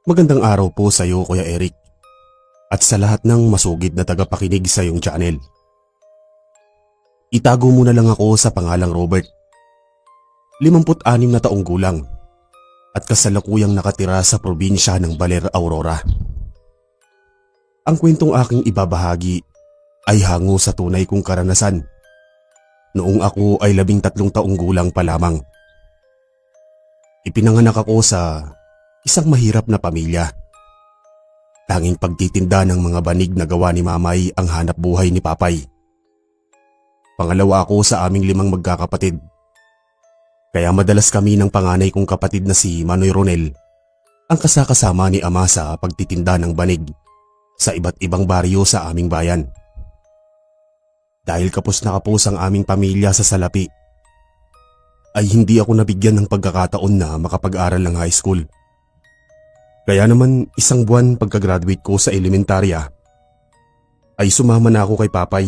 Magandang araw po sa iyo, Kuya Eric, at sa lahat ng masugid na tagapakinig sa iyong channel. Itago mo na lang ako sa pangalang Robert. 56 na taong gulang at kasalukuyang nakatira sa probinsya ng Baler, Aurora. Ang kwentong aking ibabahagi ay hango sa tunay kong karanasan noong ako ay 13 taong gulang pa lamang. Ipinanganak ako sa isang mahirap na pamilya. Tanging pagtitinda ng mga banig na gawa ni Mamay ang hanap buhay ni Papay. Pangalawa ako sa aming 5 magkakapatid. Kaya madalas kami ng panganay kong kapatid na si Manoy Ronel ang kasakasama ni Ama sa pagtitinda ng banig sa iba't ibang baryo sa aming bayan. Dahil kapos na kapos ang aming pamilya sa salapi, ay hindi ako nabigyan ng pagkakataon na makapag-aral ng high school. Kaya naman 1 buwan pagka-graduate ko sa elementarya, ay sumama na ako kay Papay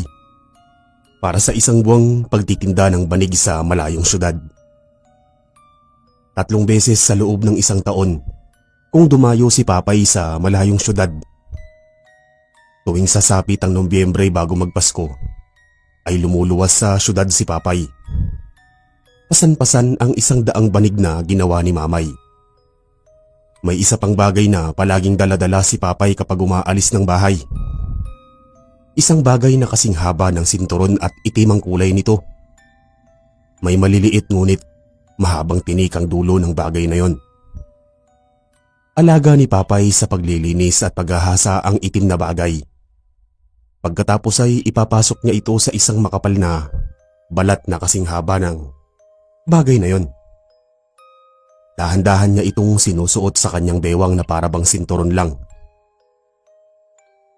para sa 1 buwang pagtitinda ng banig sa malayong syudad. 3 beses sa loob ng 1 taon kung dumayo si Papay sa malayong syudad. Tuwing sasapit ang Nobyembre bago magpasko, ay lumuluwas sa syudad si Papay. Pasan-pasan ang 100 banig na ginawa ni Mamay. May isa pang bagay na palaging daladala si Papay kapag umaalis ng bahay. Isang bagay na kasing haba ng sinturon at itim ang kulay nito. May maliliit ngunit mahabang tinik ang dulo ng bagay na yon. Alaga ni Papay sa paglilinis at paghahasa ang itim na bagay. Pagkatapos ay ipapasok niya ito sa isang makapal na balat na kasing haba ng bagay na yon. Dahan-dahan niya itong sinusuot sa kanyang bewang na parabang sinturon lang.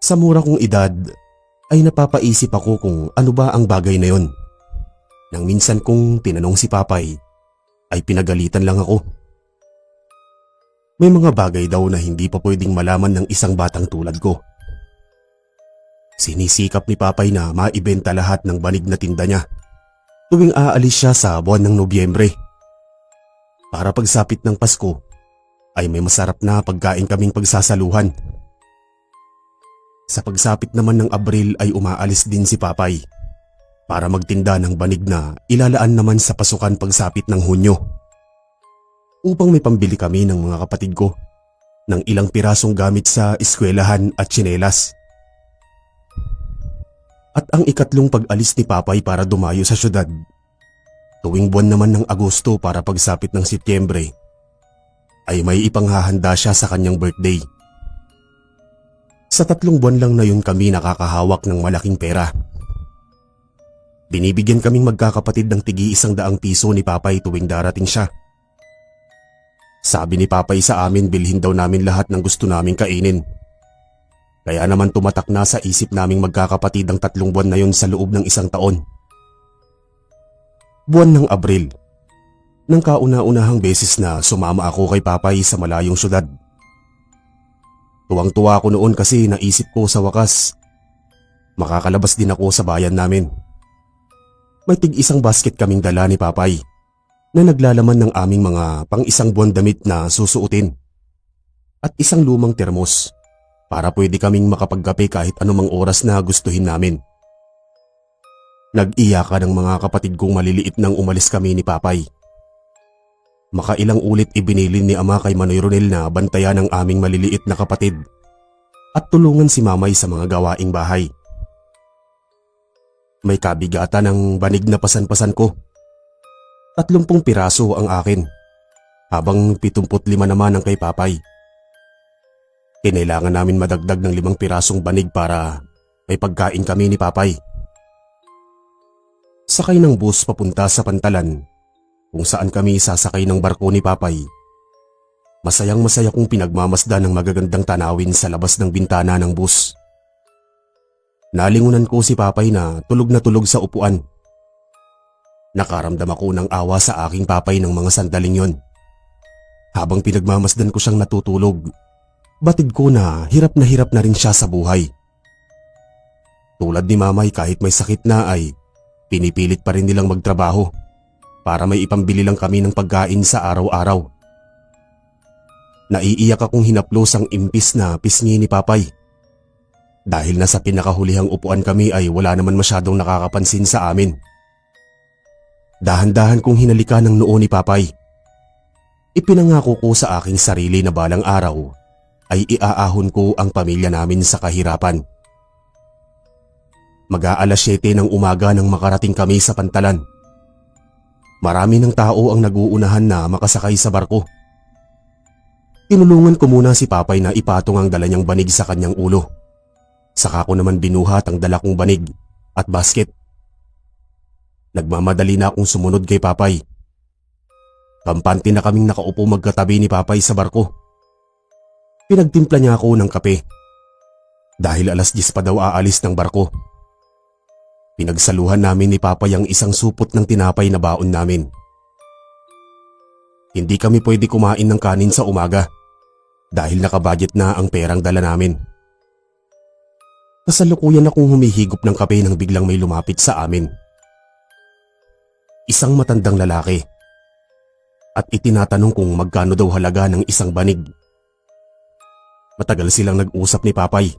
Sa mura kong edad ay napapaisip ako kung ano ba ang bagay na yon. Nang minsan kong tinanong si Papay, ay pinagalitan lang ako. May mga bagay daw na hindi pa pwedeng malaman ng isang batang tulad ko. Sinisikap ni Papay na maibenta lahat ng banig na tinda niya tuwing aalis siya sa buwan ng Nobyembre. Para pagsapit ng Pasko ay may masarap na pagkain kaming pagsasaluhan. Sa pagsapit naman ng Abril ay umaalis din si Papay para magtinda ng banig na ilalaan naman sa pasukan pagsapit ng Hunyo, upang may pambili kami ng mga kapatid ko ng ilang pirasong gamit sa eskwelahan at tsinelas. At ang ikatlong pag-alis ni Papay para dumayo sa syudad, tuwing buwan naman ng Agosto para pagsapit ng Setyembre, ay may ipanghahanda siya sa kanyang birthday. Sa 3 buwan lang na yun kami nakakahawak ng malaking pera. Binibigyan kaming magkakapatid ng tig-100 piso ni Papay tuwing darating siya. Sabi ni Papay sa amin bilhin daw namin lahat ng gusto naming kainin. Kaya naman tumatak na sa isip naming magkakapatid ang 3 buwan na yun sa loob ng 1 taon. Buwan ng Abril, nang kauna-unahang beses na sumama ako kay Papay sa malayong syudad. Tuwang-tuwa ako noon kasi naisip ko sa wakas, makakalabas din ako sa bayan namin. May tig-1 basket kaming dala ni Papay na naglalaman ng aming mga pang-1 buwan damit na susuotin at 1 lumang termos para pwede kaming makapagkape kahit anumang oras na gustuhin namin. Nag-iyakan ng mga kapatid kong maliliit nang umalis kami ni Papay. Makailang ulit ibinilin ni Ama kay Manoy Ronel na bantayan ang aming maliliit na kapatid at tulungan si Mamay sa mga gawaing bahay. May kabigatan ng banig na pasan-pasan ko. 30 piraso ang akin, habang 75 naman ang kay Papay. Kinailangan namin madagdag ng 5 pirasong banig para may pagkain kami ni Papay. Sakay ng bus papunta sa Pantalan, kung saan kami sasakay ng barko ni Papay. Masayang-masaya kong pinagmamasdan ng magagandang tanawin sa labas ng bintana ng bus. Nalingunan ko si Papay na tulog sa upuan. Nakaramdam ako ng awa sa aking Papay ng mga sandaling yon. Habang pinagmamasdan ko siyang natutulog, batid ko na hirap na rin siya sa buhay. Tulad ni Mamay, kahit may sakit na ay pinipilit pa rin nilang magtrabaho para may ipambili lang kami ng pagkain sa araw-araw. Naiiyak akong hinaplos ang impis na pisngi ni Papay. Dahil nasa pinakahulihang upuan kami ay wala naman masyadong nakakapansin sa amin. Dahan-dahan kong hinalikan ng noo ni Papay. Ipinangako ko sa aking sarili na balang araw ay iaahon ko ang pamilya namin sa kahirapan. Mag-aalas 7 ng umaga nang makarating kami sa Pantalan. Marami ng tao ang naguunahan na makasakay sa barko. Tinulungan ko muna si Papay na ipatong ang dala niyang banig sa kanyang ulo. Saka ko naman binuhat ang dala kong banig at basket. Nagmamadali na akong sumunod kay Papay. Kampante na kaming nakaupo magkatabi ni Papay sa barko. Pinagtimpla niya ako ng kape. Dahil alas 10 pa daw aalis ng barko. Pinagsaluhan namin ni Papay ang isang supot ng tinapay na baon namin. Hindi kami pwede kumain ng kanin sa umaga dahil nakabudget na ang perang dala namin. Kasalukuyan akong humihigop ng kape nang biglang may lumapit sa amin. Isang matandang lalaki. At itinatanong kung magkano daw halaga ng isang banig. Matagal silang nag-usap ni Papay.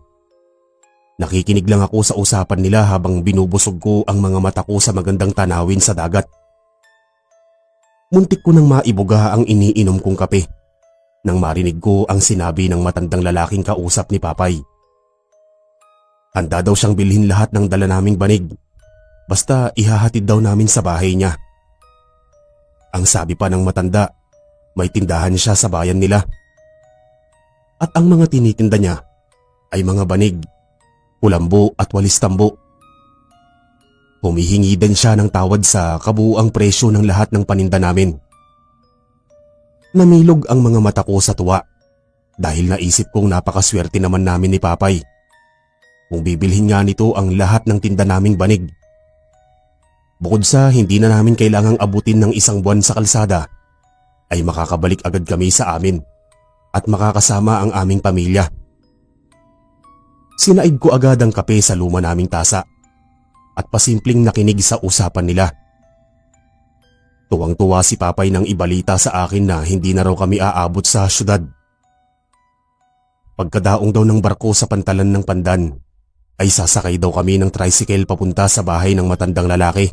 Nakikinig lang ako sa usapan nila habang binubusog ko ang mga mata ko sa magandang tanawin sa dagat. Muntik ko nang maibuga ang iniinom kong kape nang marinig ko ang sinabi ng matandang lalaking kausap ni Papay. Handa daw siyang bilhin lahat ng dala naming banig, basta ihahatid daw namin sa bahay niya. Ang sabi pa ng matanda, may tindahan siya sa bayan nila. At ang mga tinitinda niya ay mga banig, kulambo at walis tambo. Humihingi din siya ng tawad sa kabuuang presyo ng lahat ng paninda namin. Namilog ang mga mata ko sa tuwa dahil naisip kong napakaswerte naman namin ni Papay. Kung bibilhin nga nito ang lahat ng tinda naming banig. Bukod sa hindi na namin kailangang abutin ng isang buwan sa kalsada, ay makakabalik agad kami sa amin at makakasama ang aming pamilya. Sinaid ko agad ang kape sa luma naming tasa at pasimpleng nakinig sa usapan nila. Tuwang-tuwa si Papay nang ibalita sa akin na hindi na raw kami aabot sa syudad. Pagkadaong daw ng barko sa Pantalan ng Pandan, ay sasakay daw kami ng tricycle papunta sa bahay ng matandang lalaki.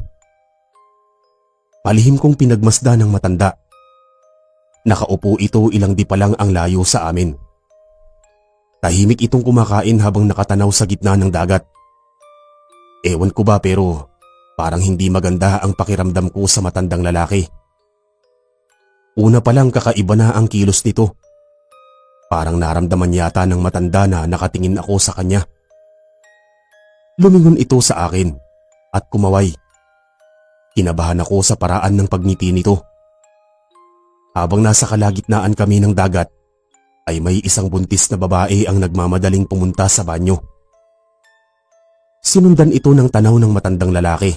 Palihim kong pinagmasda ng matanda. Nakaupo ito ilang di pa lang ang layo sa amin. Tahimik itong kumakain habang nakatanaw sa gitna ng dagat. Ewan ko ba pero parang hindi maganda ang pakiramdam ko sa matandang lalaki. Una pa lang kakaiba na ang kilos nito. Parang naramdaman yata ng matanda na nakatingin ako sa kanya. Lumingon ito sa akin at kumaway. Kinabahan ako sa paraan ng pagngiti nito. Habang nasa kalagitnaan kami ng dagat, ay may isang buntis na babae ang nagmamadaling pumunta sa banyo. Sinundan ito ng tanaw ng matandang lalaki.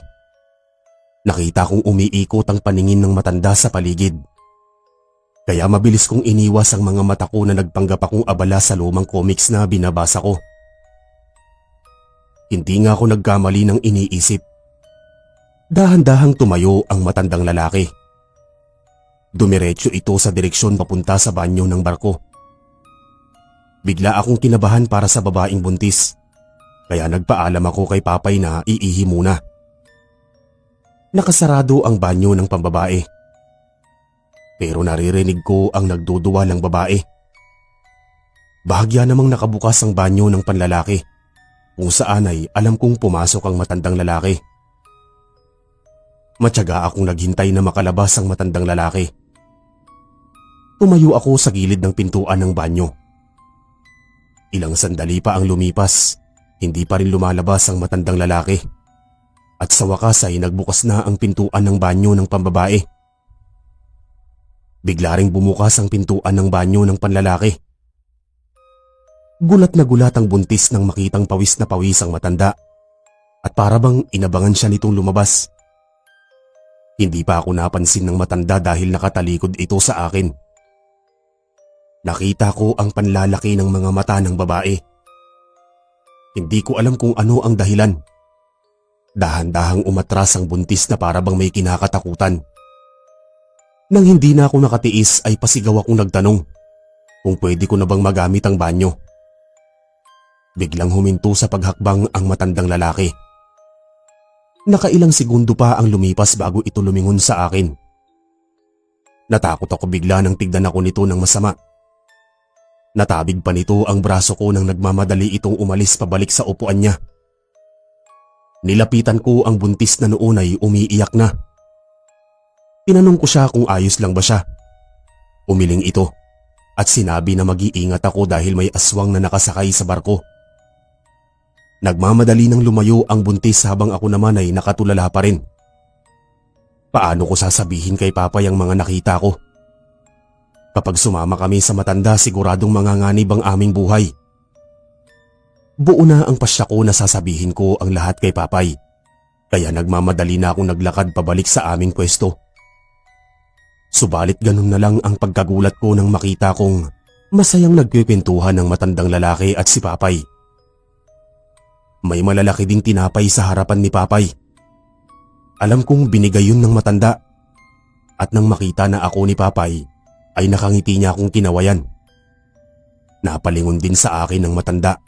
Nakita kong umiikot ang paningin ng matanda sa paligid. Kaya mabilis kong iniwas ang mga mata ko na nagpanggap akong abala sa lumang comics na binabasa ko. Hindi nga ako nagkamali ng iniisip. Dahan-dahang tumayo ang matandang lalaki. Dumiretso ito sa direksyon papunta sa banyo ng barko. Bigla akong kinabahan para sa babaeng buntis, kaya nagpaalam ako kay Papay na iihi muna. Nakasarado ang banyo ng pambabae. Pero naririnig ko ang nagduduwalang babae. Bahagya namang nakabukas ang banyo ng panlalaki, kung saan ay alam kong pumasok ang matandang lalaki. Matyaga akong naghintay na makalabas ang matandang lalaki. Tumayo ako sa gilid ng pintuan ng banyo. Ilang sandali pa ang lumipas, hindi pa rin lumalabas ang matandang lalaki. At sa wakas ay nagbukas na ang pintuan ng banyo ng pambabae. Bigla ring bumukas ang pintuan ng banyo ng panlalaki. Gulat na gulat ang buntis nang makitang pawis na pawis ang matanda. At para bang inabangan siya nitong lumabas. Hindi pa ako napansin ng matanda dahil nakatalikod ito sa akin. Nakita ko ang panlalaki ng mga mata ng babae. Hindi ko alam kung ano ang dahilan. Dahan-dahang umatras ang buntis na para bang may kinakatakutan. Nang hindi na ako nakatiis ay pasigaw akong nagtanong, kung pwede ko na bang magamit ang banyo. Biglang huminto sa paghakbang ang matandang lalaki. Nakailang segundo pa ang lumipas bago ito lumingon sa akin. Natakot ako bigla nang tignan ako nito ng masama. Natabig pa nito ang braso ko nang nagmamadali itong umalis pabalik sa upuan niya. Nilapitan ko ang buntis na noon ay umiiyak na. Tinanong ko siya kung ayos lang ba siya. Umiling ito at sinabi na mag-iingat ako dahil may aswang na nakasakay sa barko. Nagmamadali nang lumayo ang buntis habang ako naman ay nakatulala pa rin. Paano ko sasabihin kay Papay ang mga nakita ko? Kapag sumama kami sa matanda, siguradong manganganib ang aming buhay. Buo na ang pasya ko na sasabihin ko ang lahat kay Papay, kaya nagmamadali na akong naglakad pabalik sa aming pwesto. Subalit ganun na lang ang pagkagulat ko nang makita kong masayang nagkikwentuhan ng matandang lalaki at si Papay. May malalaki ding tinapay sa harapan ni Papay. Alam kong binigay yun ng matanda at nang makita na ako ni Papay ay nakangiti niya akong kinawayan. Napalingon din sa akin ng matanda.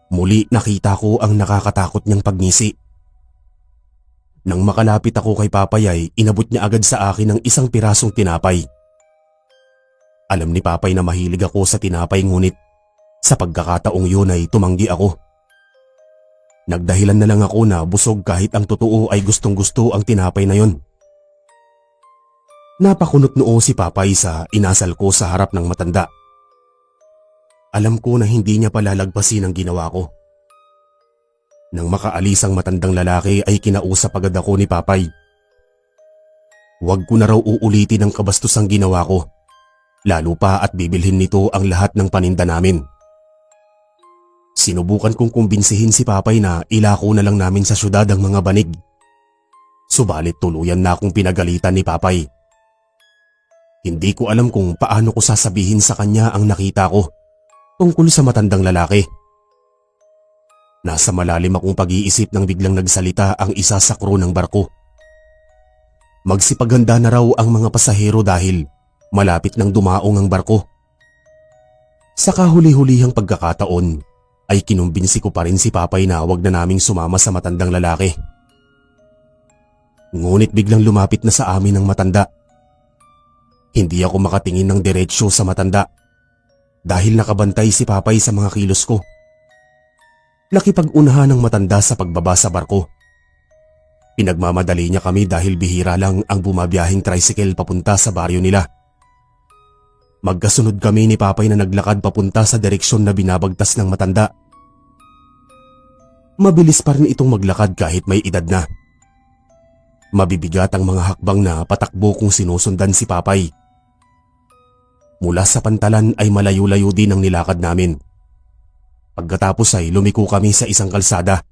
Muli nakita ko ang nakakatakot niyang pagngisi. Nang makalapit ako kay Papay ay inabot niya agad sa akin ng isang pirasong tinapay. Alam ni Papay na mahilig ako sa tinapay ngunit sa pagkakataong yun ay tumanggi ako. Nagdahilan na lang ako na busog kahit ang totoo ay gustong-gusto ang tinapay na yon. Napakunot noo si Papay sa inasal ko sa harap ng matanda. Alam ko na hindi niya palalagpasin ang ginawa ko. Nang makaalis ang matandang lalaki ay kinausap agad ako ni Papay. Huwag ko na raw uulitin ang kabastusang ginawa ko, lalo pa at bibilhin nito ang lahat ng paninda namin. Sinubukan kong kumbinsihin si Papay na ilako na lang namin sa syudad ang mga banig. Subalit tuluyan na akong pinagalitan ni Papay. Hindi ko alam kung paano ko sasabihin sa kanya ang nakita ko tungkol sa matandang lalaki. Nasa malalim akong pag-iisip nang biglang nagsalita ang isa sa crew ng barko. Magsipaghanda na raw ang mga pasahero dahil malapit nang dumaong ang barko. Sa kahuli-hulihang pagkakataon ay kinumbinsi ko pa rin si Papay na wag na naming sumama sa matandang lalaki. Ngunit biglang lumapit na sa amin ang matanda. Hindi ako makatingin ng diretsyo sa matanda dahil nakabantay si Papay sa mga kilos ko. Nakipag-unahan ng matanda sa pagbaba sa barko. Pinagmamadali niya kami dahil bihira lang ang bumabiyahing tricycle papunta sa baryo nila. Magkasunod kami ni Papay na naglakad papunta sa direksyon na binabagtas ng matanda. Mabilis pa rin itong maglakad kahit may edad na. Mabibigat ang mga hakbang na patakbo kung sinusundan si Papay. Mula sa pantalan ay malayo-layo din ang nilakad namin. Pagkatapos ay lumiko kami sa isang kalsada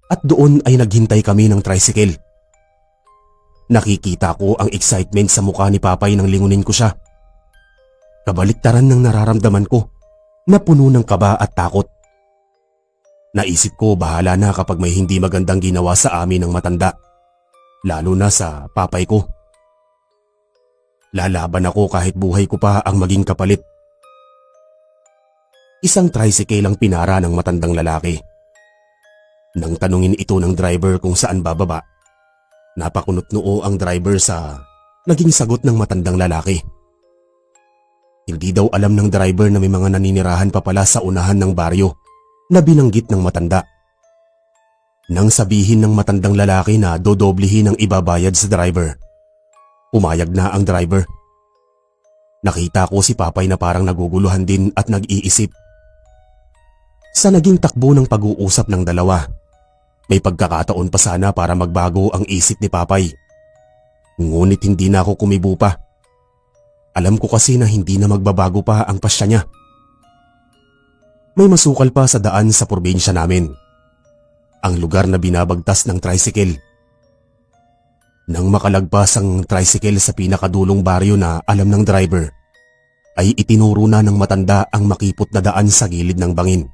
at doon ay naghintay kami ng tricycle. Nakikita ko ang excitement sa mukha ni Papay nang lingunin ko siya. Kabaliktaran ng nararamdaman ko na puno ng kaba at takot. Naisip ko bahala na kapag may hindi magandang ginawa sa amin ng matanda, lalo na sa Papay ko. Lalaban ako kahit buhay ko pa ang maging kapalit. Isang tricycle ang pinara ng matandang lalaki. Nang tanungin ito ng driver kung saan bababa, napakunot noo ang driver sa naging sagot ng matandang lalaki. Hindi daw alam ng driver na may mga naninirahan pa pala sa unahan ng baryo na binanggit ng matanda. Nang sabihin ng matandang lalaki na dodoblihin ang ibabayad sa driver, pumayag na ang driver. Nakita ko si Papay na parang naguguluhan din at nag-iisip. Sa naging takbo ng pag-uusap ng dalawa, may pagkakataon pa sana para magbago ang isip ni Papay. Ngunit hindi na ako kumibo pa. Alam ko kasi na hindi na magbabago pa ang pasya niya. May masukal pa sa daan sa probinsya namin, ang lugar na binabagtas ng tricycle. Nang makalagpas ang tricycle sa pinakadulong baryo na alam ng driver, ay itinuro na ng matanda ang makipot na daan sa gilid ng bangin.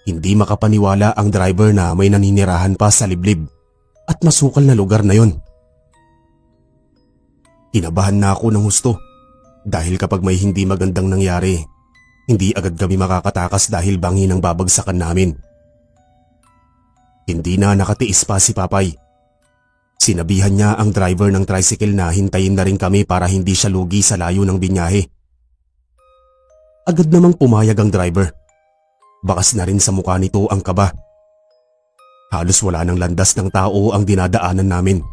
Hindi makapaniwala ang driver na may naninirahan pa sa liblib at masukal na lugar na yon. Kinabahan na ako ng husto Dahil kapag may hindi magandang nangyari, hindi agad kami makakatakas dahil bangin ang babagsakan namin. Hindi na nakatiis pa si Papay. Sinabihan niya ang driver ng tricycle na hintayin na rin kami para hindi siya lugi sa layo ng binyahe. Agad namang pumayag ang driver. Bakas na rin sa mukha nito ang kaba. Halos wala ng landas ng tao ang dinadaanan namin.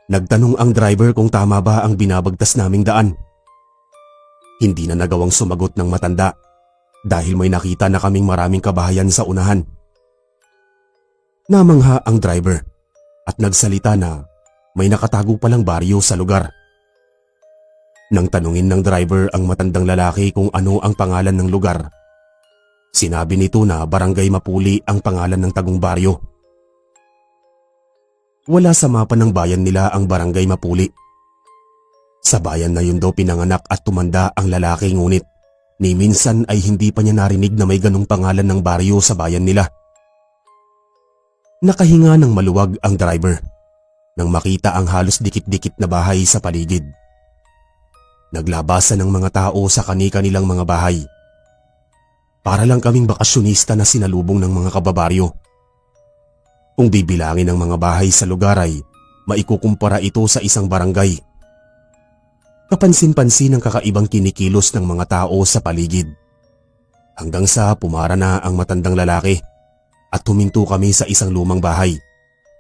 Nagtanong ang driver kung tama ba ang binabagtas naming daan. Hindi na nagawang sumagot ng matanda dahil may nakita na kaming maraming kabahayan sa unahan. Namangha ang driver at nagsalita na may nakatago palang baryo sa lugar. Nang tanungin ng driver ang matandang lalaki kung ano ang pangalan ng lugar, sinabi nito na Barangay Mapuli ang pangalan ng tagong baryo. Wala sa mapa ng bayan nila ang Barangay Mapuli. Sa bayan na yun daw pinanganak at tumanda ang lalaki, ngunit ni minsan ay hindi pa niya narinig na may ganong pangalan ng baryo sa bayan nila. Nakahinga ng maluwag ang driver nang makita ang halos dikit-dikit na bahay sa paligid. Naglabasan ng mga tao sa kani-kanilang mga bahay. Para lang kaming bakasyonista na sinalubong ng mga kababaryo. Kung bibilangin ang mga bahay sa lugar ay maikukumpara ito sa isang barangay. Kapansin-pansin ang kakaibang kinikilos ng mga tao sa paligid. Hanggang sa pumara na ang matandang lalaki at huminto kami sa isang lumang bahay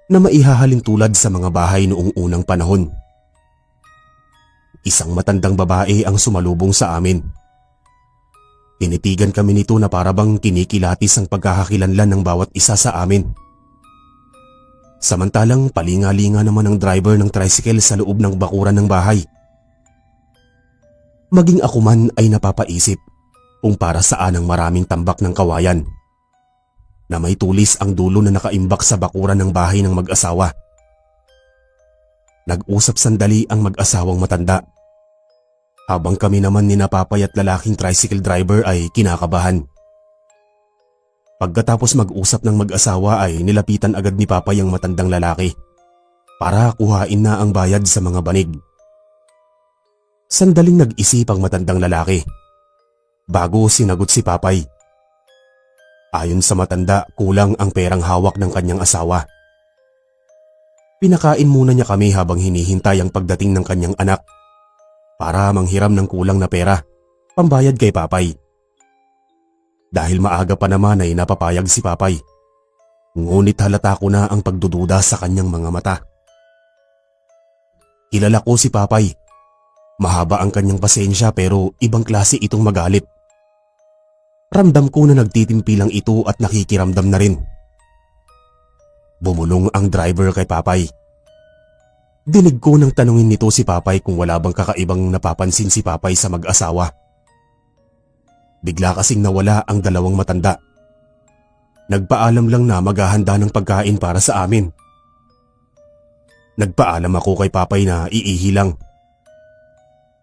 na maihahalin tulad sa mga bahay noong unang panahon. Isang matandang babae ang sumalubong sa amin. Tinitigan kami nito na parabang kinikilatis ang pagkakakilanlan ng bawat isa sa amin. Samantalang palinga-linga naman ang driver ng tricycle sa loob ng bakuran ng bahay. Maging ako man ay napapaisip kung para saan ang maraming tambak ng kawayan na may tulis ang dulo na nakaimbak sa bakuran ng bahay ng mag-asawa. Nag-usap sandali ang mag-asawang matanda, habang kami naman ni Papay at lalaking tricycle driver ay kinakabahan. Pagkatapos mag-usap ng mag-asawa ay nilapitan agad ni Papay ang matandang lalaki para kuhain na ang bayad sa mga banig. Sandaling nag-isip ang matandang lalaki bago sinagot si Papay. Ayon sa matanda, kulang ang perang hawak ng kanyang asawa. Pinakain muna niya kami habang hinihintay ang pagdating ng kanyang anak para manghiram ng kulang na pera, pambayad kay Papay. Dahil maaga pa naman ay napapayag si Papay. Ngunit halata ko na ang pagdududa sa kanyang mga mata. Kilala ko si Papay. Mahaba ang kanyang pasensya pero ibang klase itong magalit. Ramdam ko na nagtitimpi lang ito at nakikiramdam na rin. Bumulong ang driver kay Papay. Dinig ko nang tanungin nito si Papay kung wala bang kakaibang napapansin si Papay sa mag-asawa. Bigla kasing nawala ang dalawang matanda. Nagpaalam lang na maghahanda ng pagkain para sa amin. Nagpaalam ako kay Papay na iihi lang.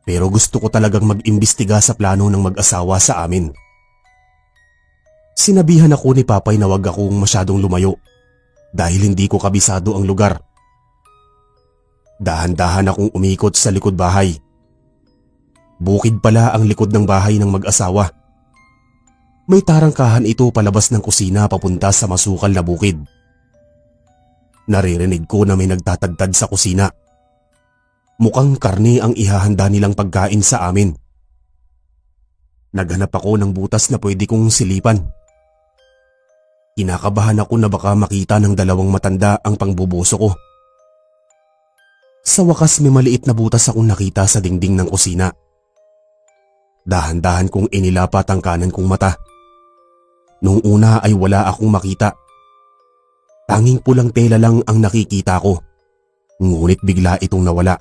Pero gusto ko talagang mag-imbestiga sa plano ng mag-asawa sa amin. Sinabihan ako ni Papay na wag akong masyadong lumayo dahil hindi ko kabisado ang lugar. Dahan-dahan akong umikot sa likod bahay. Bukid pala ang likod ng bahay ng mag-asawa. May tarangkahan ito palabas ng kusina papunta sa masukal na bukid. Naririnig ko na may nagtatadtad sa kusina. Mukhang karne ang ihahanda nilang pagkain sa amin. Naghanap ako ng butas na pwede kong silipan. Kinakabahan ako na baka makita ng dalawang matanda ang pangbubuso ko. Sa wakas may maliit na butas akong nakita sa dingding ng kusina. Dahan-dahan kong inilapat ang kanan kong mata. Noong una ay wala akong makita. Tanging pulang tela lang ang nakikita ko. Ngunit bigla itong nawala.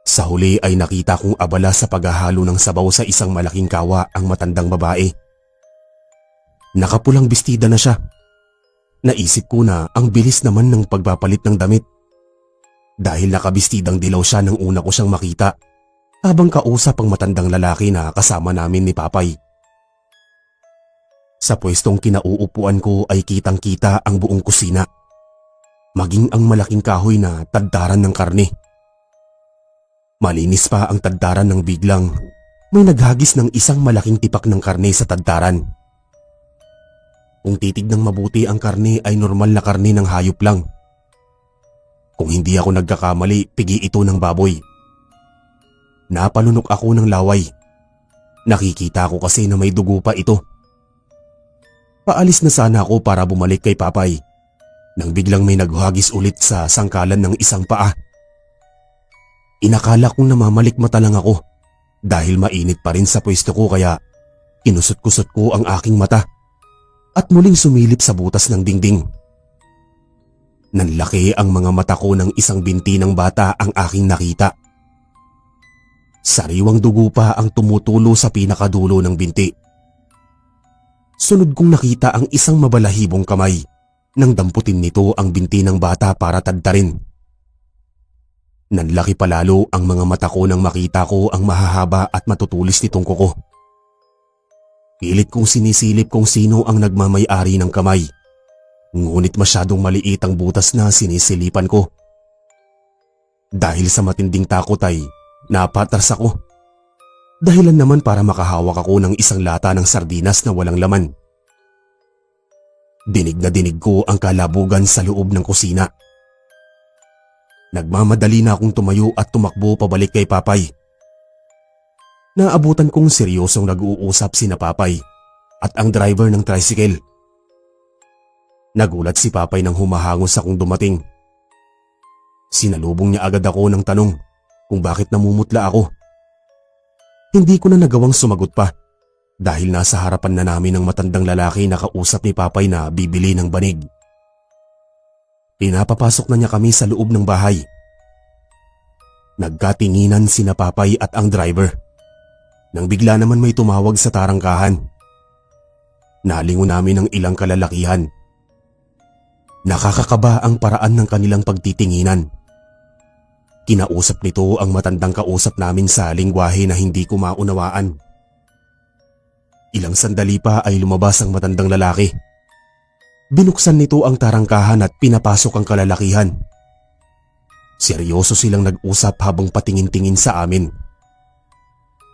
Sa huli ay nakita kong abala sa paghahalo ng sabaw sa isang malaking kawa ang matandang babae. Nakapulang bestida na siya. Naisip ko na ang bilis naman ng pagpapalit ng damit. Dahil nakabistidang dilaw siya nang una ko siyang makita habang kausap ang matandang lalaki na kasama namin ni Papay. Sa pwestong kinauupuan ko ay kitang-kita ang buong kusina, maging ang malaking kahoy na tadtaran ng karne. Malinis pa ang tadtaran ng biglang may naghagis ng isang malaking tipak ng karne sa tadtaran. Kung titignan mabuti ang karne ay normal na karne ng hayop lang. Kung hindi ako nagkakamali, pigi ito ng baboy. Napalunok ako ng laway. Nakikita ko kasi na may dugo pa ito. Paalis na sana ako para bumalik kay Papay nang biglang may naghagis ulit sa sangkalan ng isang paa. Inakala kong namamalikmata lang ako dahil mainit pa rin sa pwesto ko kaya kinusot-kusot ko ang aking mata at muling sumilip sa butas ng dingding. Nanlaki ang mga mata ko ng isang binti ng bata ang aking nakita. Sariwang dugo pa ang tumutulo sa pinakadulo ng binti. Sunod kong nakita ang isang mabalahibong kamay nang damputin nito ang binti ng bata para tadtarin. Nanlaki palalo ang mga mata ko nang makita ko ang mahahaba at matutulis nitong kuko. Pilit kong sinisilip kung sino ang nagmamay-ari ng kamay. Ngunit masyadong maliit ang butas na sinisilipan ko. Dahil sa matinding takot ay napatras ako. Dahilan naman para makahawak ako ng isang lata ng sardinas na walang laman. Dinig na dinig ko ang kalabugan sa loob ng kusina. Nagmamadali na akong tumayo at tumakbo pabalik kay Papay. Naabutan kong seryosong nag-uusap sina Papay at ang driver ng tricycle. Nagulat si Papay nang humahangos akong dumating. Sinalubong niya agad ako ng tanong kung bakit namumutla ako. Hindi ko na nagawang sumagot pa dahil nasa harapan na namin ng matandang lalaki na kausap ni Papay na bibili ng banig. Pinapapasok na niya kami sa loob ng bahay. Nagkatinginan sina Papay at ang driver. Nang bigla naman may tumawag sa tarangkahan. Nalingon namin ng ilang kalalakihan. Nakakakaba ang paraan ng kanilang pagtitinginan. Kinausap nito ang matandang kausap namin sa lingwahe na hindi ko maunawaan. Ilang sandali pa ay lumabas ang matandang lalaki. Binuksan nito ang tarangkahan at pinapasok ang kalalakihan. Seryoso silang nag-usap habang patingin-tingin sa amin.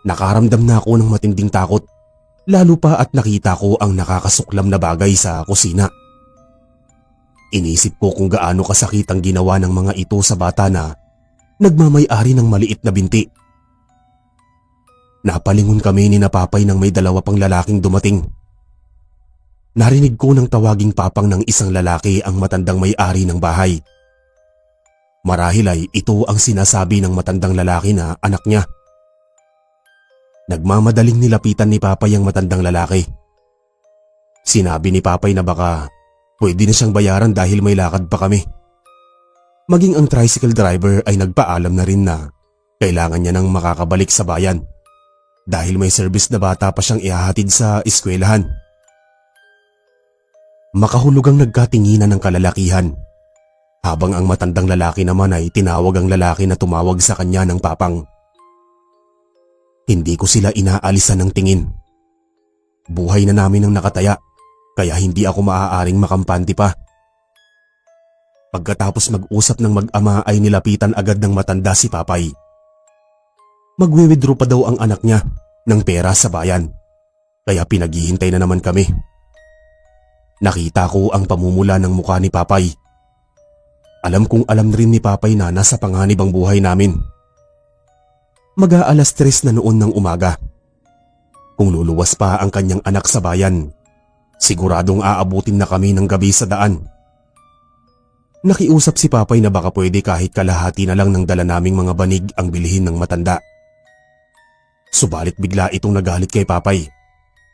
Nakaramdam na ako ng matinding takot, lalo pa at nakita ko ang nakakasuklam na bagay sa kusina. Inisip ko kung gaano kasakit ang ginawa ng mga ito sa bata na nagmamay-ari ng maliit na binti. Napalingon kami ni na Papay nang may dalawa pang lalaking dumating. Narinig ko ng tawaging papang ng isang lalaki ang matandang may-ari ng bahay. Marahil ay ito ang sinasabi ng matandang lalaki na anak niya. Nagmamadaling nilapitan ni Papay ang matandang lalaki. Sinabi ni Papay na baka pwede na siyang bayaran dahil may lakad pa kami. Maging ang tricycle driver ay nagpaalam na rin na kailangan niya nang makakabalik sa bayan dahil may service na bata pa siyang ihahatid sa eskwelahan. Makahulugang nagkatinginan ng kalalakihan habang ang matandang lalaki naman ay tinawag ang lalaki na tumawag sa kanya ng papang. Hindi ko sila inaalisan ng tingin. Buhay na namin ang nakataya kaya hindi ako maaaring makampante pa. Pagkatapos mag-usap ng mag-ama ay nilapitan agad ng matanda si Papay. Magwi-withdraw pa daw ang anak niya ng pera sa bayan kaya pinaghihintay na naman kami. Nakita ko ang pamumula ng mukha ni Papay. Alam kong alam rin ni Papay na nasa panganib ang buhay namin. Mag-aalas 3 na noon ng umaga. Kung luluwas pa ang kanyang anak sa bayan, siguradong aabutin na kami ng gabi sa daan. Nakiusap si Papay na baka pwede kahit kalahati na lang ng dala naming mga banig ang bilhin ng matanda. Subalit bigla itong nagalit kay Papay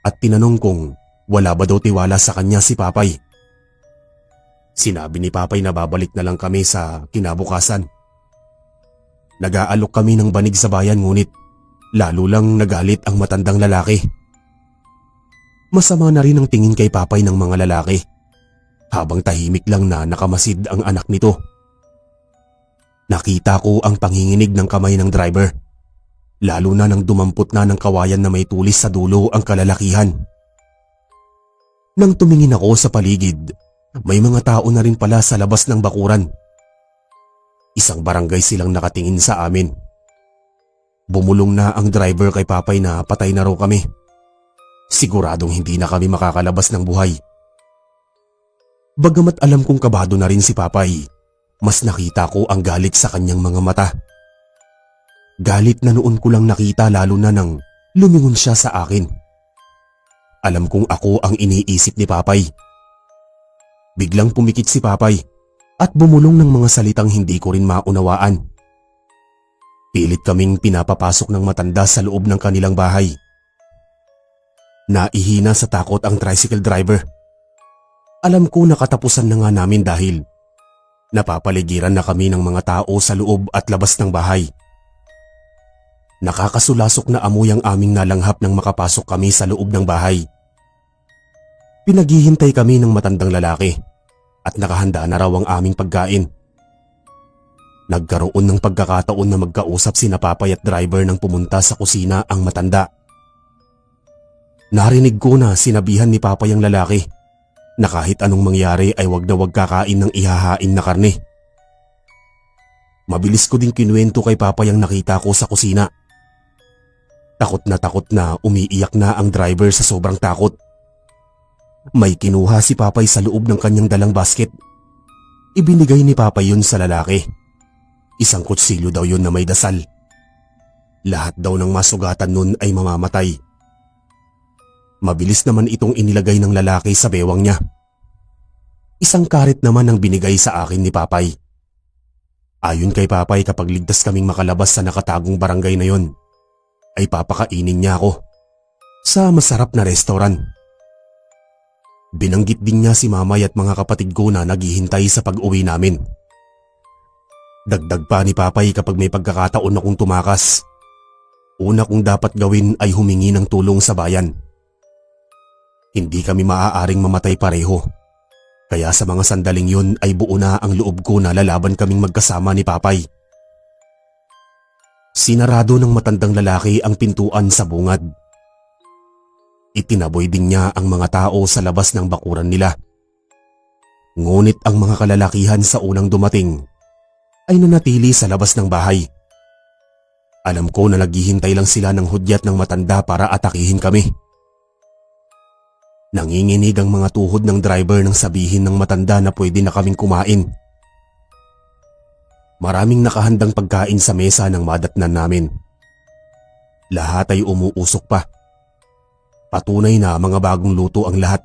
at tinanong kung wala ba daw tiwala sa kanya si Papay. Sinabi ni Papay na babalik na lang kami sa kinabukasan. Nag-aalok kami ng banig sa bayan ngunit lalo lang nagalit ang matandang lalaki. Masama na rin ang tingin kay Papay ng mga lalaki habang tahimik lang na nakamasid ang anak nito. Nakita ko ang panginginig ng kamay ng driver, lalo na nang dumampot na ng kawayan na may tulis sa dulo ang kalalakihan. Nang tumingin ako sa paligid, may mga tao na rin pala sa labas ng bakuran. Isang barangay silang nakatingin sa amin. Bumulong na ang driver kay Papay na patay na raw kami. Siguradong hindi na kami makakalabas ng buhay. Bagamat alam kong kabado na rin si Papay, mas nakita ko ang galit sa kanyang mga mata. Galit na noon ko lang nakita lalo na nang lumingon siya sa akin. Alam kong ako ang iniisip ni Papay. Biglang pumikit si Papay at bumulong ng mga salitang hindi ko rin maunawaan. Pilit kaming pinapapasok ng matanda sa loob ng kanilang bahay. Naihina sa takot ang tricycle driver. Alam ko nakatapusan na nga namin dahil napapaligiran na kami ng mga tao sa loob at labas ng bahay. Nakakasulasok na amoy ang aming nalanghap nang makapasok kami sa loob ng bahay. Pinaghihintay kami ng matandang lalaki at nakahanda na raw ang aming pagkain. Nagkaroon ng pagkakataon na magkausap sina Papay at driver nang pumunta sa kusina ang matanda. Narinig ko na sinabihan ni Papay ang lalaki na kahit anong mangyari ay wag na wag kakain ng ihahain na karne. Mabilis ko din kinuwento kay Papay ang nakita ko sa kusina. Takot na umiiyak na ang driver sa sobrang takot. May kinuha si Papay sa loob ng kanyang dalang basket. Ibinigay ni Papay yun sa lalaki. Isang kutsilyo daw yun na may dasal. Lahat daw ng masugatan nun ay mamamatay. Mabilis naman itong inilagay ng lalaki sa bewang niya. Isang karet naman ang binigay sa akin ni Papay. Ayon kay Papay, kapag ligtas kaming makalabas sa nakatagong barangay na yon, ay papakainin niya ako sa masarap na restaurant. Binanggit din niya si Mamay at mga kapatid ko na naghihintay sa pag-uwi namin. Dagdag pa ni Papay, kapag may pagkakataon akong tumakas, una kong dapat gawin ay humingi ng tulong sa bayan. Hindi kami maaaring mamatay pareho, kaya sa mga sandaling yun ay buo na ang loob ko na lalaban kaming magkasama ni Papay. Sinarado ng matandang lalaki ang pintuan sa bungad. Itinaboy din niya ang mga tao sa labas ng bakuran nila. Ngunit ang mga kalalakihan sa unang dumating ay nanatili sa labas ng bahay. Alam ko na naghihintay lang sila ng hudyat ng matanda para atakihin kami. Nanginginig ang mga tuhod ng driver nang sabihin ng matanda na pwede na kaming kumain. Maraming nakahandang pagkain sa mesa ng madatnan namin. Lahat ay umuusok pa. Patunay na mga bagong luto ang lahat.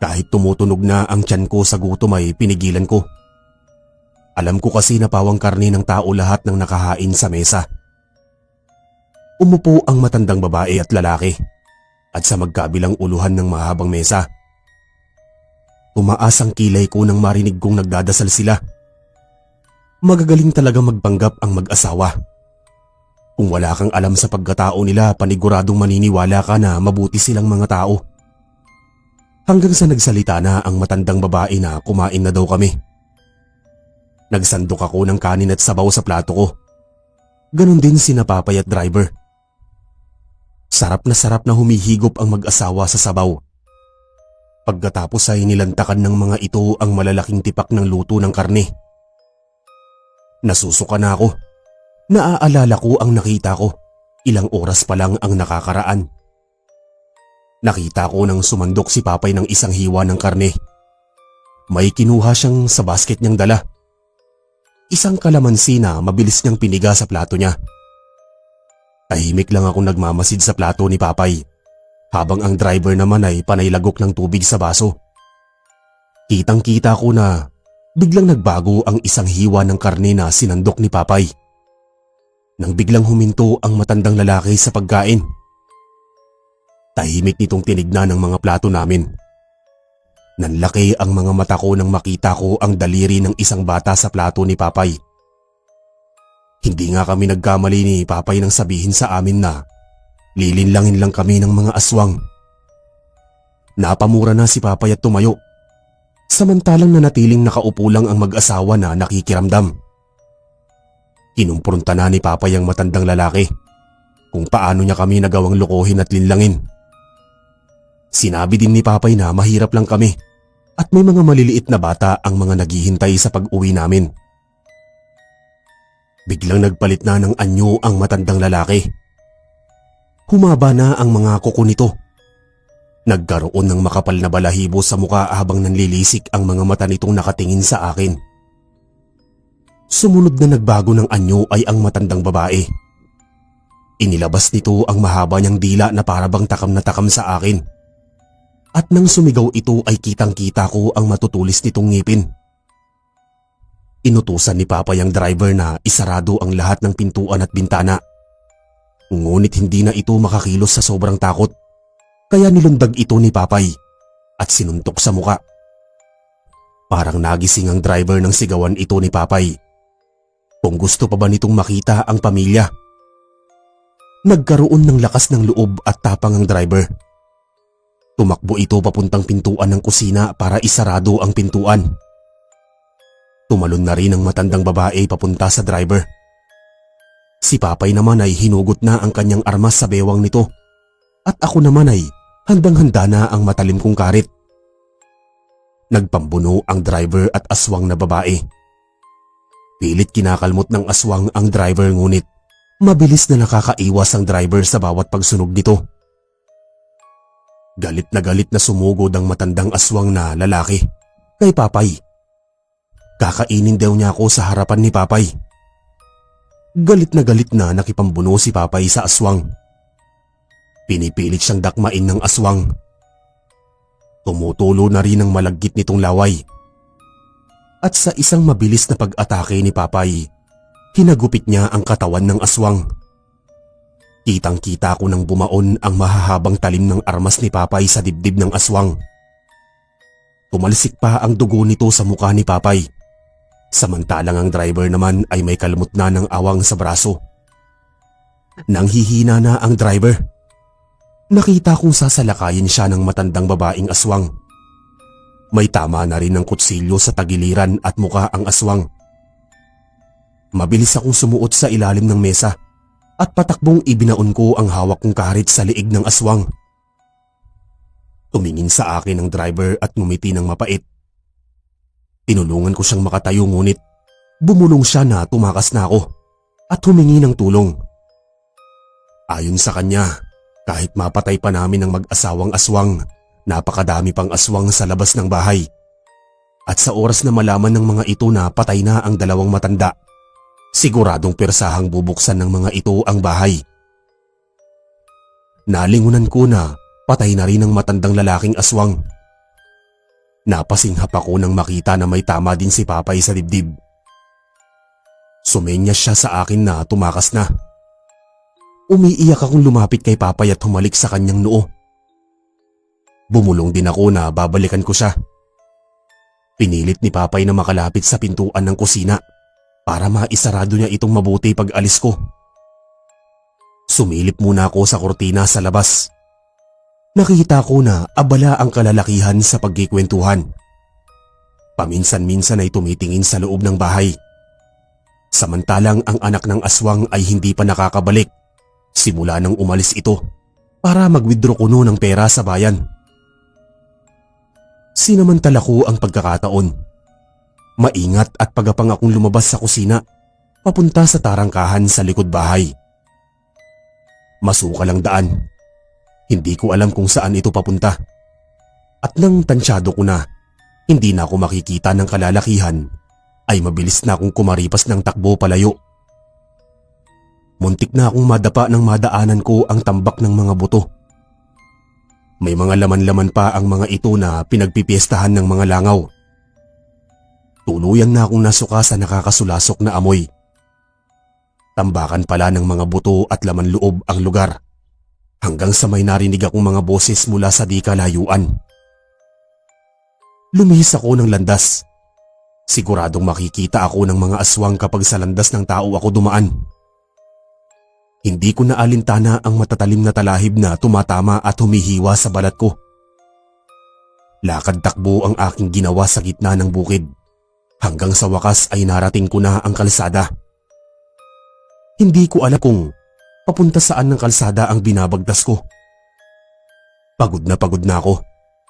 Kahit tumutunog na ang tiyan ko sa gutom ay pinigilan ko. Alam ko kasi na pawang karne ng tao lahat ng nakahain sa mesa. Umupo ang matandang babae at lalaki at sa magkabilang uluhan ng mahabang mesa. Tumaas ang kilay ko nang marinig kong nagdadasal sila. Magagaling talaga magpanggap ang mag-asawa. Kung wala kang alam sa pagkatao nila, paniguradong maniniwala ka na mabuti silang mga tao. Hanggang sa nagsalita na ang matandang babae na kumain na daw kami. Nagsandok ako ng kanin at sabaw sa plato ko. Ganon din sina Papay at driver. Sarap na humihigop ang mag-asawa sa sabaw. Pagkatapos ay nilantakan ng mga ito ang malalaking tipak ng luto ng karne. Nasusuka na ako. Naaalala ko ang nakita ko. Ilang oras pa lang ang nakakaraan. Nakita ko nang sumandok si Papay ng isang hiwa ng karne. May kinuha siyang sa basket niyang dala. Isang kalamansi na mabilis niyang piniga sa plato niya. Tahimik lang akong nagmamasid sa plato ni Papay, habang ang driver naman ay panaylagok ng tubig sa baso. Kitang-kita ko na biglang nagbago ang isang hiwa ng karne na sinandok ni Papay. Nang biglang huminto ang matandang lalaki sa pagkain. Tahimik nitong tinignan ng mga plato namin. Nanlaki ang mga mata ko nang makita ko ang daliri ng isang bata sa plato ni Papay. Hindi nga kami nagkamali ni Papay nang sabihin sa amin na lilinlangin lang kami ng mga aswang. Napamura na si Papay at tumayo. Samantalang nanatiling nakaupo lang ang mag-asawa na nakikiramdam. Kinumpronta na ni Papay ang matandang lalaki kung paano niya kami nagawang lokohin at linlangin. Sinabi din ni Papay na mahirap lang kami at may mga maliliit na bata ang mga naghihintay sa pag-uwi namin. Biglang nagpalit na ng anyo ang matandang lalaki. Humaba na ang mga kuko nito. Nagkaroon ng makapal na balahibo sa muka habang nanlilisik ang mga mata nitong nakatingin sa akin. Sumunod na nagbago ng anyo ay ang matandang babae. Inilabas nito ang mahaba niyang dila na parabang takam na takam sa akin. At nang sumigaw ito ay kitang-kita ko ang matutulis nitong ngipin. Inutusan ni Papay ang driver na isarado ang lahat ng pintuan at bintana. Ngunit hindi na ito makakilos sa sobrang takot. Kaya nilundag ito ni Papay at sinuntok sa muka. Parang nagising ang driver ng sigawan ito ni Papay. Kung gusto pa ba nitong makita ang pamilya? Nagkaroon ng lakas ng loob at tapang ang driver. Tumakbo ito papuntang pintuan ng kusina para isarado ang pintuan. Tumalon na rin ang matandang babae papunta sa driver. Si Papay naman ay hinugot na ang kanyang armas sa bewang nito. At ako naman ay handang-handa na ang matalim kong karit. Nagpambuno ang driver at aswang na babae. Pilit kinakalmot ng aswang ang driver ngunit mabilis na nakakaiwas ang driver sa bawat pagsunog nito. Galit na sumugod ang matandang aswang na lalaki kay Papay. Kakainin daw niya ako sa harapan ni Papay. Galit na nakipambuno si Papay sa aswang. Pinipilit siyang dakmain ng aswang. Tumutulo na rin ang malaggit nitong laway. At sa isang mabilis na pag-atake ni Papay, hinagupit niya ang katawan ng aswang. Kitang-kita ko nang bumaon ang mahahabang talim ng armas ni Papay sa dibdib ng aswang. Tumalsik pa ang dugo nito sa mukha ni Papay. Samantalang ang driver naman ay may kalmot na ng awang sa braso. Nanghihina na ang driver. Nakita kong sasalakayin siya ng matandang babaeng aswang. May tama na rin ng kutsilyo sa tagiliran at muka ang aswang. Mabilis akong sumuot sa ilalim ng mesa at patakbong ibinaon ko ang hawak kong karit sa liig ng aswang. Tumingin sa akin ang driver at ngumiti ng mapait. Tinulungan ko siyang makatayo ngunit bumulong siya na tumakas na ako at humingi ng tulong. Ayon sa kanya, kahit mapatay pa namin ang mag-asawang aswang, napakadami pang aswang sa labas ng bahay. At sa oras na malaman ng mga ito na patay na ang dalawang matanda, siguradong persahang bubuksan ng mga ito ang bahay. Nalingunan ko na patay na rin ang matandang lalaking aswang. Napasinghap ako nang makita na may tama din si Papay sa dibdib. Sumenyas siya sa akin na tumakas na. Umiiyak akong lumapit kay Papay at humalik sa kanyang noo. Bumulong din ako na babalikan ko siya. Pinilit ni Papay na makalapit sa pintuan ng kusina para maisarado niya itong mabuti pag alis ko. Sumilip muna ako sa kortina sa labas. Nakita ko na abala ang kalalakihan sa pagkikwentuhan. Paminsan-minsan ay tumitingin sa loob ng bahay. Samantalang ang anak ng aswang ay hindi pa nakakabalik simula nang umalis ito para mag-withdraw kuno ng pera sa bayan. Sinamantala ko ang pagkakataon. Maingat at pagapang akong lumabas sa kusina papunta sa tarangkahan sa likod bahay. Masukal ang daan. Hindi ko alam kung saan ito papunta. At nang tansyado ko na hindi na ako makikita ng kalalakihan, ay mabilis na akong kumaripas ng takbo palayo. Muntik na akong madapa ng madaanan ko ang tambak ng mga buto. May mga laman-laman pa ang mga ito na pinagpipiestahan ng mga langaw. Tuluyan na akong nasuka sa nakakasulasok na amoy. Tambakan pala ng mga buto at laman loob ang lugar. Hanggang sa may narinig akong mga boses mula sa di kalayuan. Lumihis ako ng landas. Siguradong makikita ako ng mga aswang kapag sa landas ng tao ako dumaan. Hindi ko naalintana ang matatalim na talahib na tumatama at humihiwa sa balat ko. Lakad takbo ang aking ginawa sa gitna ng bukid. Hanggang sa wakas ay narating ko na ang kalsada. Hindi ko alam kung papunta saan ng kalsada ang binabagtas ko. Pagod na ako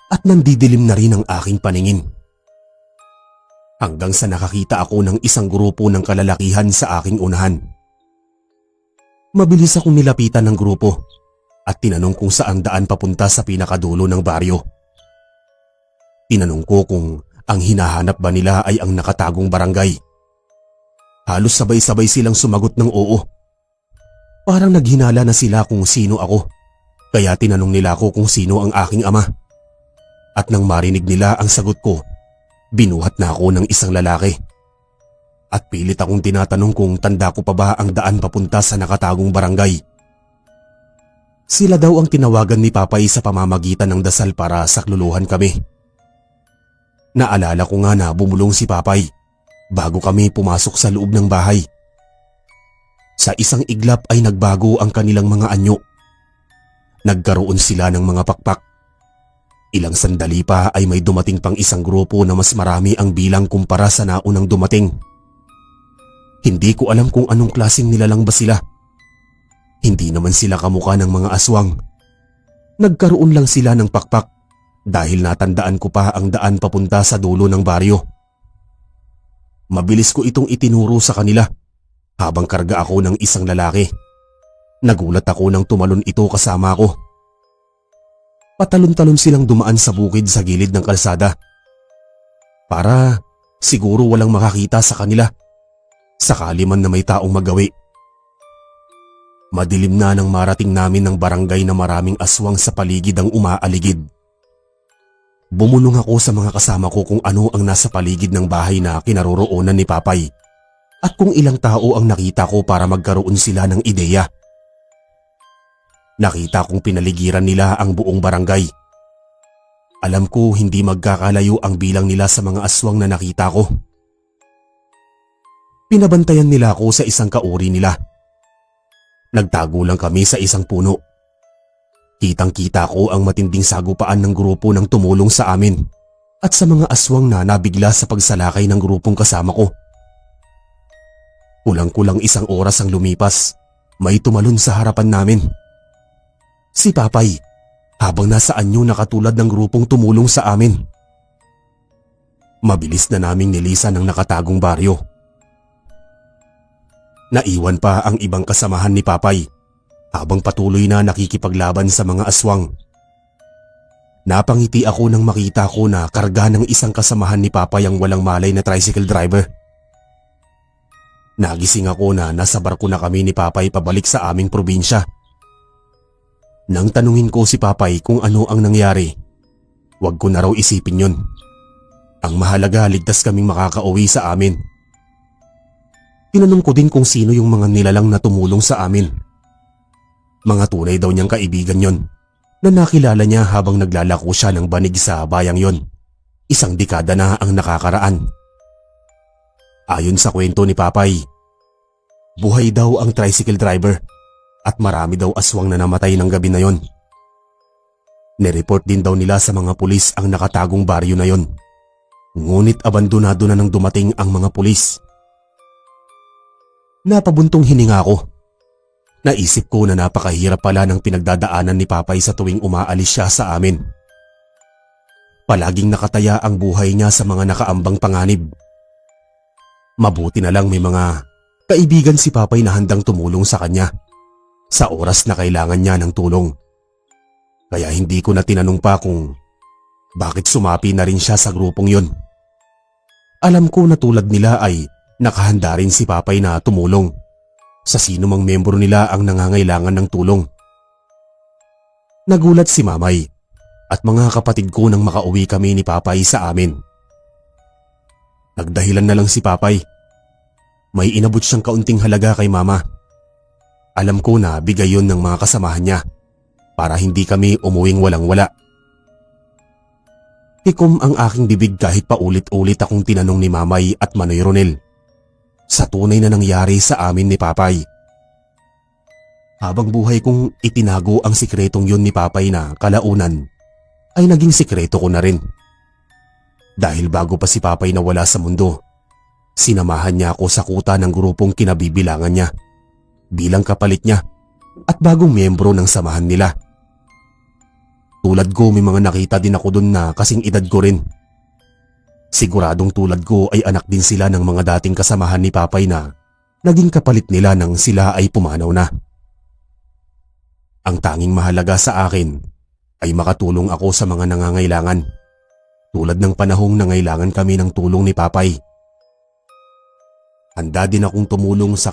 at nandidilim na rin ang aking paningin. hanggang sa nakakita ako ng isang grupo ng kalalakihan sa aking unahan. Mabilis akong nilapitan ng grupo at tinanong kung saan daan papunta sa pinakadulo ng baryo. Tinanong ko kung ang hinahanap ba nila ay ang nakatagong barangay. Halos sabay-sabay silang sumagot ng oo. Parang naghinala na sila kung sino ako, kaya tinanong nila ako kung sino ang aking ama. At nang marinig nila ang sagot ko, binuhat na ako ng isang lalaki. At pilit akong tinatanong kung tanda ko pa ba ang daan papunta sa nakatagong barangay. Sila daw ang tinawagan ni Papay sa pamamagitan ng dasal para sakluluhan kami. Naalala ko nga na bumulong si Papay bago kami pumasok sa loob ng bahay. Sa isang iglap ay nagbago ang kanilang mga anyo. Nagkaroon sila ng mga pakpak. Ilang sandali pa ay may dumating pang isang grupo na mas marami ang bilang kumpara sa naunang dumating. Hindi ko alam kung anong klaseng nilalang ba sila. Hindi naman sila kamukha ng mga aswang. Nagkaroon lang sila ng pakpak dahil natandaan ko pa ang daan papunta sa dulo ng baryo. Mabilis ko itong itinuro sa kanila habang karga ako ng isang lalaki. Nagulat ako nang tumalon ito kasama ko. Patalon-talon silang dumaan sa bukid sa gilid ng kalsada. Para siguro walang makakita sa kanila. Sakali man na may taong magawi. Madilim na nang marating namin ng barangay na maraming aswang sa paligid ang umaaligid. Bumulong ako sa mga kasama ko kung ano ang nasa paligid ng bahay na kinaroroonan ni Papay at kung ilang tao ang nakita ko para magkaroon sila ng ideya. Nakita kong pinaligiran nila ang buong barangay. Alam ko hindi magkakalayo ang bilang nila sa mga aswang na nakita ko. Pinabantayan nila ako sa isang kauri nila. Nagtago lang kami sa isang puno. Kitang-kita ko ang matinding sagupaan ng grupo nang tumulong sa amin at sa mga aswang na nabigla sa pagsalakay ng grupong kasama ko. Kulang-kulang isang oras ang lumipas, may tumalon sa harapan namin. Si Papay, habang nasa anyo na katulad ng grupong tumulong sa amin. Mabilis na naming nilisan ang nakatagong baryo. Naiwan pa ang ibang kasamahan ni Papay habang patuloy na nakikipaglaban sa mga aswang. Napangiti ako nang makita ko na karga ng isang kasamahan ni Papay ang walang malay na tricycle driver. Nagising ako na nasa barko na kami ni Papay pabalik sa aming probinsya. Nang tanungin ko si Papay kung ano ang nangyari, wag ko na raw isipin yun. Ang mahalaga, ligtas kaming makakauwi sa amin. Tinanong ko din kung sino yung mga nilalang na tumulong sa amin. Mga tunay daw niyang kaibigan yon na nakilala niya habang naglalako siya ng banig sa bayang yon. Isang dekada na ang nakakaraan. Ayon sa kwento ni Papay, buhay daw ang tricycle driver at marami daw aswang na namatay ng gabi na yon. Nireport din daw nila sa mga pulis ang nakatagong baryo na yon. Ngunit abandonado na nang dumating ang mga pulis. Napabuntong hininga ko. Naisip ko na napakahirap pala ng pinagdadaanan ni Papay sa tuwing umaalis siya sa amin. Palaging nakataya ang buhay niya sa mga nakaambang panganib. Mabuti na lang may mga kaibigan si Papay na handang tumulong sa kanya sa oras na kailangan niya ng tulong. Kaya hindi ko na tinanong pa kung bakit sumapi na rin siya sa grupong yun. Alam ko na tulad nila ay nakahanda rin si Papay na tumulong sa sino mang membro nila ang nangangailangan ng tulong. Nagulat si Mamay at mga kapatid ko nang makauwi kami ni Papay sa amin. Nagdahilan na lang si Papay. May inabot siyang kaunting halaga kay Mama. Alam ko na bigay yun ng mga kasamahan niya para hindi kami umuwing walang-wala. Tikom ang aking bibig kahit paulit-ulit akong tinanong ni Mamay at Manoy Ronel sa tunay na nangyari sa amin ni Papay. Habang buhay kong itinago ang sikretong yun ni Papay na kalaunan ay naging sikreto ko na rin. Dahil bago pa si Papay nawala sa mundo, sinamahan niya ako sa kuta ng grupong kinabibilangan niya bilang kapalit niya at bagong miyembro ng samahan nila. Tulad ko, may mga nakita din ako dun na kasing edad ko rin. Siguradong tulad ko ay anak din sila ng mga dating kasamahan ni Papay na naging kapalit nila nang sila ay pumanaw na. Ang tanging mahalaga sa akin ay makatulong ako sa mga nangangailangan, tulad ng panahong nangailangan kami ng tulong ni Papay. Handa din akong tumulong sa